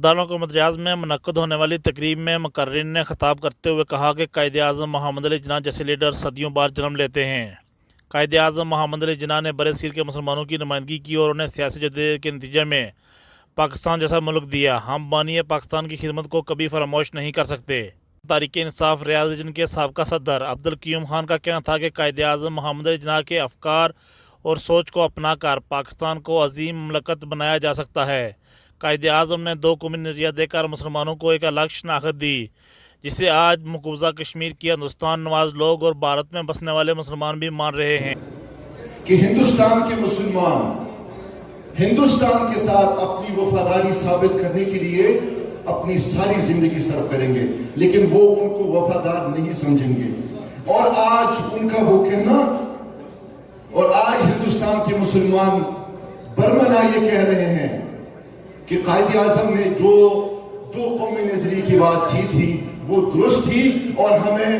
دارالحکومت ریاض میں منعقد ہونے والی تقریب میں مقررین نے خطاب کرتے ہوئے کہا کہ قائد اعظم محمد علی جناح جیسے لیڈر صدیوں بعد جنم لیتے ہیں۔ قائد اعظم محمد علی جناح نے برِ صغیر کے مسلمانوں کی نمائندگی کی اور انہیں سیاسی جدوجہد کے نتیجے میں پاکستان جیسا ملک دیا۔ ہم بانی پاکستان کی خدمت کو کبھی فراموش نہیں کر سکتے۔ تحریک انصاف ریاض ریجن کے سابقہ صدر عبدالقیوم خان کا کہنا تھا کہ قائد اعظم محمد علی جناح کے افکار اور سوچ کو اپنا کر پاکستان کو عظیم مملکت بنایا جا سکتا ہے۔ قائد اعظم نے دو قومی نظریہ دے کر مسلمانوں کو ایک الگ شناخت دی، جسے آج مقبوضہ کشمیر کی ہندوستان نواز لوگ اور بھارت میں بسنے والے مسلمان بھی مان رہے ہیں کہ ہندوستان کے مسلمان ہندوستان کے ساتھ اپنی وفاداری ثابت کرنے کے لیے اپنی ساری زندگی صرف کریں گے، لیکن وہ ان کو وفادار نہیں سمجھیں گے۔ اور آج ان کا وہ کہنا، اور آج ہندوستان کے مسلمان برملا یہ کہہ رہے ہیں کہ قائد اعظم نے جو دو قومی نظریے کی بات کی تھی وہ درست تھی، اور ہمیں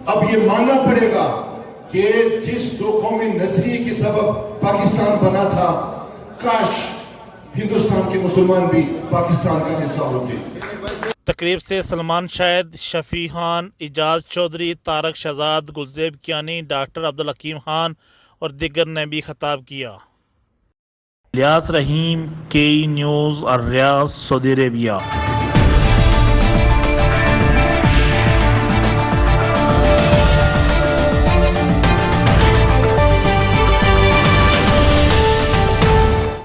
اب یہ ماننا پڑے گا کہ جس دو قومی نظریے کی سبب پاکستان بنا تھا، کاش ہندوستان کے مسلمان بھی پاکستان کا حصہ ہوتے۔ تقریب سے سلمان شاہد، شفیع خان، اعجاز چودھری، طارق شہزاد، گلزیب کیانی، ڈاکٹر عبدالحکیم خان اور دیگر نے بھی خطاب کیا۔ الیاس رحیم، KE نیوز، الریاض، سعودی عربیہ۔